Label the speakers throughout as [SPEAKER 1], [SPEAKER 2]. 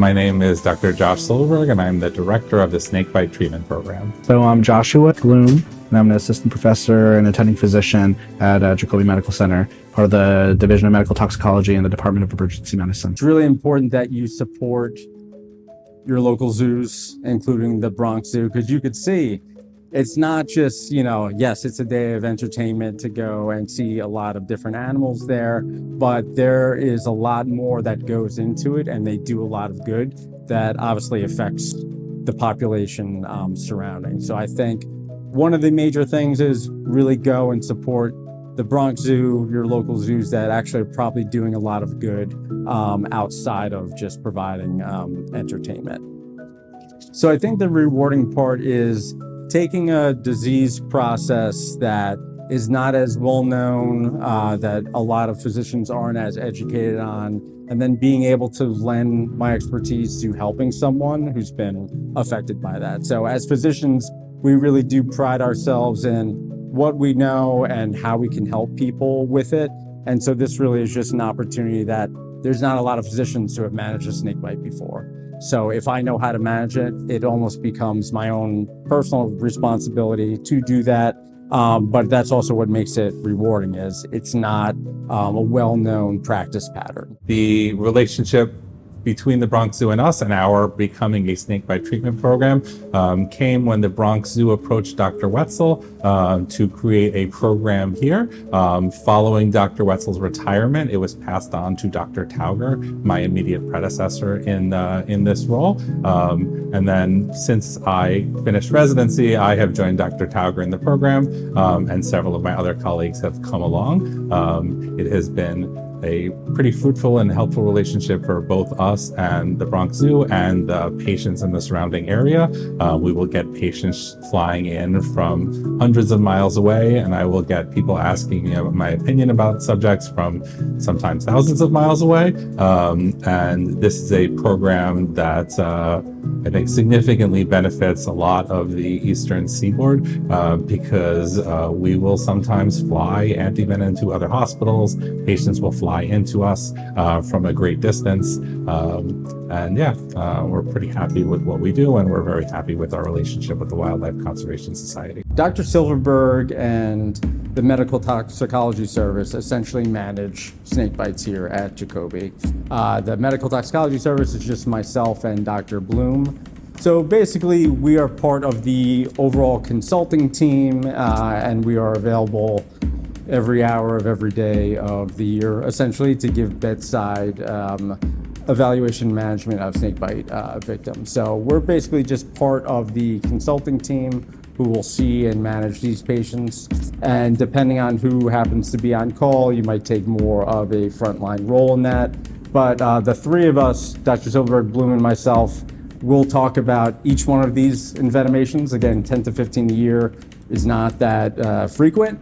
[SPEAKER 1] My name is Dr. Josh Silverberg, and I'm the director of the Snakebite treatment program.
[SPEAKER 2] So I'm Joshua Bloom, and I'm an assistant professor and attending physician at Jacobi Medical Center, part of the Division of Medical Toxicology in the Department of Emergency Medicine.
[SPEAKER 3] It's really important that you support your local zoos, including the Bronx Zoo, because you could see it's not just, yes, it's a day of entertainment to go and see a lot of different animals there, but there is a lot more that goes into it, and they do a lot of good that obviously affects the population surrounding. So I think one of the major things is really go and support the Bronx Zoo, your local zoos that actually are probably doing a lot of good outside of just providing entertainment. So I think the rewarding part is taking a disease process that is not as well known, that a lot of physicians aren't as educated on, and then being able to lend my expertise to helping someone who's been affected by that. So as physicians, we really do pride ourselves in what we know and how we can help people with it. And so this really is just an opportunity that there's not a lot of physicians who have managed a snakebite before. So if I know how to manage it, it almost becomes my own personal responsibility to do that. But that's also what makes it rewarding, is it's not a well-known practice pattern.
[SPEAKER 1] The relationship between the Bronx Zoo and us and our becoming a snakebite treatment program came when the Bronx Zoo approached Dr. Wetzel to create a program here. Following Dr. Wetzel's retirement, it was passed on to Dr. Tauger, my immediate predecessor in this role. And then since I finished residency, I have joined Dr. Tauger in the program, and several of my other colleagues have come along. It has been a pretty fruitful and helpful relationship for both us and the Bronx Zoo and the patients in the surrounding area. We will get patients flying in from hundreds of miles away, and I will get people asking me my opinion about subjects from sometimes thousands of miles away. And this is a program that I think significantly benefits a lot of the Eastern Seaboard because we will sometimes fly antivenom to other hospitals. Patients will fly into us from a great distance. We're pretty happy with what we do, and we're very happy with our relationship with the Wildlife Conservation Society.
[SPEAKER 3] Dr. Silverberg and the Medical Toxicology Service essentially manage snakebites here at Jacobi. The Medical Toxicology Service is just myself and Dr. Bloom. So basically, we are part of the overall consulting team, and we are available every hour of every day of the year, essentially, to give bedside evaluation management of snakebite victims. So we're basically just part of the consulting team who will see and manage these patients. And depending on who happens to be on call, you might take more of a frontline role in that. But the three of us, Dr. Silverberg, Bloom, and myself, will talk about each one of these envenomations. Again, 10 to 15 a year is not that frequent.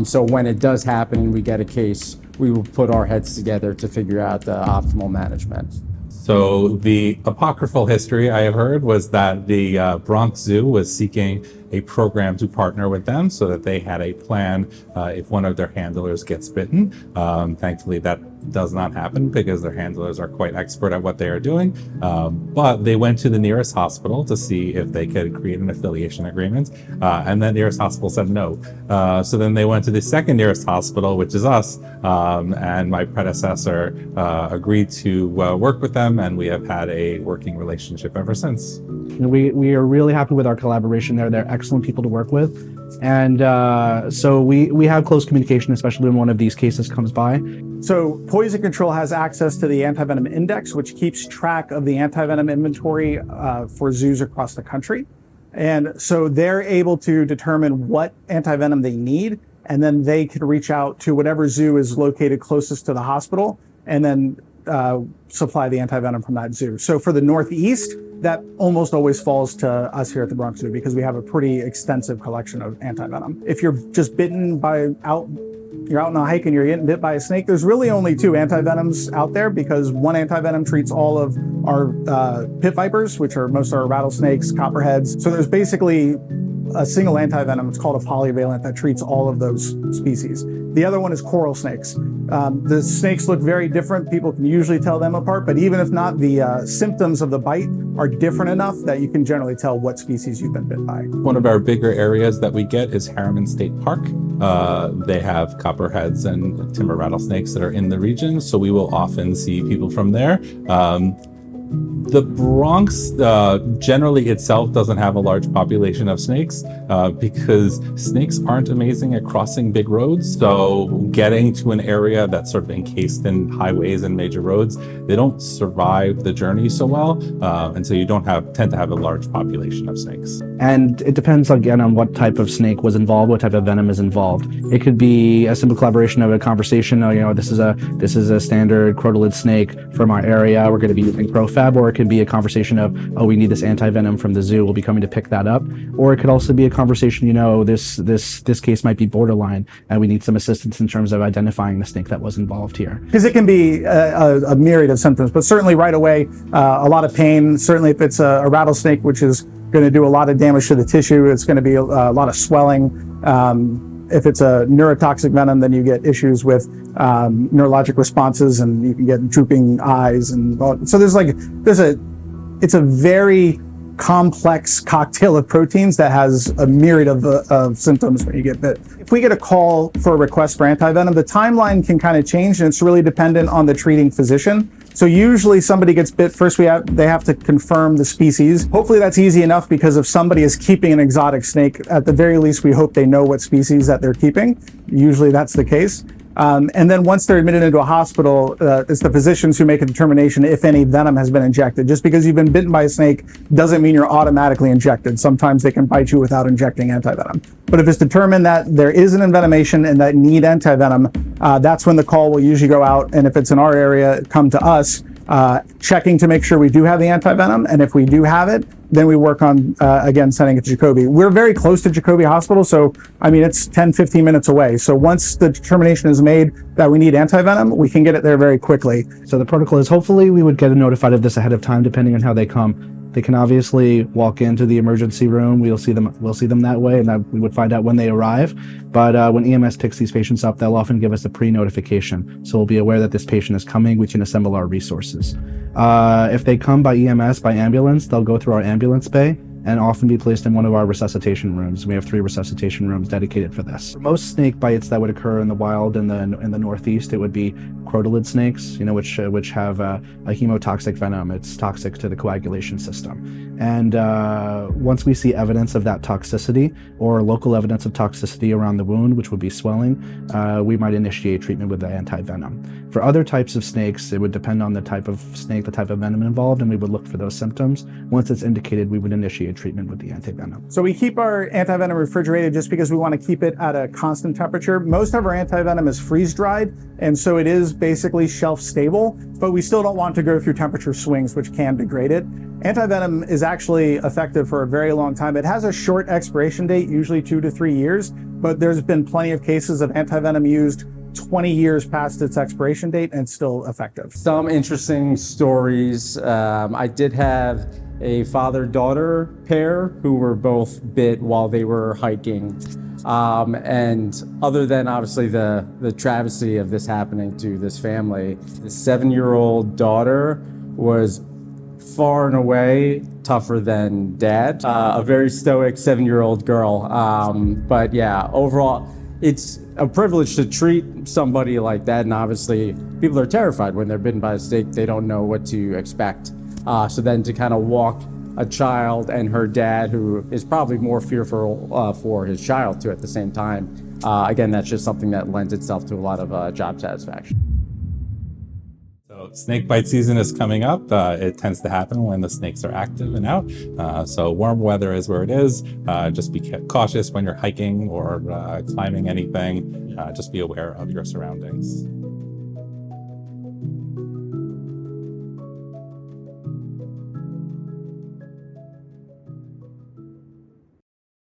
[SPEAKER 3] So when it does happen and we get a case, we will put our heads together to figure out the optimal management.
[SPEAKER 1] So the apocryphal history I have heard was that the Bronx Zoo was seeking a program to partner with them so that they had a plan if one of their handlers gets bitten. Thankfully, that does not happen because their handlers are quite expert at what they are doing. But they went to the nearest hospital to see if they could create an affiliation agreement. And the nearest hospital said no. So then they went to the second nearest hospital, which is us. And my predecessor agreed to work with them, and we have had a working relationship ever since.
[SPEAKER 2] We are really happy with our collaboration there. They're excellent people to work with. And so we have close communication, especially when one of these cases comes by.
[SPEAKER 4] So Poison Control has access to the Antivenom Index, which keeps track of the antivenom inventory for zoos across the country. And so they're able to determine what antivenom they need, and then they can reach out to whatever zoo is located closest to the hospital and then supply the antivenom from that zoo. So for the Northeast, that almost always falls to us here at the Bronx Zoo because we have a pretty extensive collection of antivenom. If you're just bitten you're out on a hike and you're getting bit by a snake, there's really only two antivenoms out there because one antivenom treats all of our pit vipers, which are most of our rattlesnakes, copperheads. So there's basically a single antivenom. It's called a polyvalent that treats all of those species. The other one is coral snakes. The snakes look very different. People can usually tell them apart, but even if not, the symptoms of the bite are different enough that you can generally tell what species you've been bit by.
[SPEAKER 1] One of our bigger areas that we get is Harriman State Park. They have copperheads and timber rattlesnakes that are in the region, so we will often see people from there. The Bronx generally itself doesn't have a large population of snakes because snakes aren't amazing at crossing big roads. So getting to an area that's sort of encased in highways and major roads, they don't survive the journey so well. And so you don't tend to have a large population of snakes.
[SPEAKER 2] And it depends again on what type of snake was involved, what type of venom is involved. It could be a simple collaboration of a conversation. This is a standard crotalid snake from our area. We're going to be using ProFab, or it could be a conversation of, we need this anti-venom from the zoo. We'll be coming to pick that up. Or it could also be a conversation, this case might be borderline and we need some assistance in terms of identifying the snake that was involved here.
[SPEAKER 4] Because it can be a myriad of symptoms, but certainly right away, a lot of pain. Certainly if it's a rattlesnake, which is going to do a lot of damage to the tissue, it's going to be a lot of swelling. If it's a neurotoxic venom, then you get issues with neurologic responses, and you can get drooping eyes, and so it's a very complex cocktail of proteins that has a myriad of symptoms when you get bit. If we get a call for a request for antivenom, the timeline can kind of change, and it's really dependent on the treating physician. So usually somebody gets bit, first they have to confirm the species. Hopefully that's easy enough, because if somebody is keeping an exotic snake, at the very least we hope they know what species that they're keeping. Usually that's the case. And then once they're admitted into a hospital, it's the physicians who make a determination if any venom has been injected. Just because you've been bitten by a snake doesn't mean you're automatically injected. Sometimes they can bite you without injecting antivenom. But if it's determined that there is an envenomation and that need antivenom, that's when the call will usually go out. And if it's in our area, come to us, checking to make sure we do have the antivenom. And if we do have it, then we work on, again, sending it to Jacobi. We're very close to Jacobi Hospital, so, it's 10, 15 minutes away. So once the determination is made that we need antivenom, we can get it there very quickly.
[SPEAKER 2] So the protocol is, hopefully we would get notified of this ahead of time, depending on how they come. They can obviously walk into the emergency room. We'll see them that way, and that we would find out when they arrive. But when EMS picks these patients up, they'll often give us a pre-notification. So we'll be aware that this patient is coming. We can assemble our resources. If they come by EMS, by ambulance, they'll go through our ambulance bay and often be placed in one of our resuscitation rooms. We have 3 resuscitation rooms dedicated for this. For most snake bites that would occur in the wild in the Northeast, it would be crotalid snakes, which have a hemotoxic venom. It's toxic to the coagulation system. And once we see evidence of that toxicity, or local evidence of toxicity around the wound, which would be swelling, we might initiate treatment with the anti-venom. For other types of snakes, it would depend on the type of snake, the type of venom involved, and we would look for those symptoms. Once it's indicated, we would initiate treatment with the anti-venom.
[SPEAKER 4] So we keep our antivenom refrigerated just because we want to keep it at a constant temperature. Most of our antivenom is freeze-dried, and so it is basically shelf stable, but we still don't want to go through temperature swings, which can degrade it. Antivenom is actually effective for a very long time. It has a short expiration date, usually 2 to 3 years, but there's been plenty of cases of antivenom used 20 years past its expiration date and still effective.
[SPEAKER 3] Some interesting stories. I did have a father-daughter pair who were both bit while they were hiking. And other than obviously the travesty of this happening to this family, the 7-year-old daughter was far and away tougher than dad. A very stoic 7-year-old girl. But yeah, overall, it's a privilege to treat somebody like that. And obviously, people are terrified when they're bitten by a snake. They don't know what to expect. So then to kind of walk a child and her dad, who is probably more fearful for his child too at the same time, again, that's just something that lends itself to a lot of job satisfaction.
[SPEAKER 1] So snake bite season is coming up. It tends to happen when the snakes are active and out. So warm weather is where it is. Just be cautious when you're hiking or climbing anything. Just be aware of your surroundings.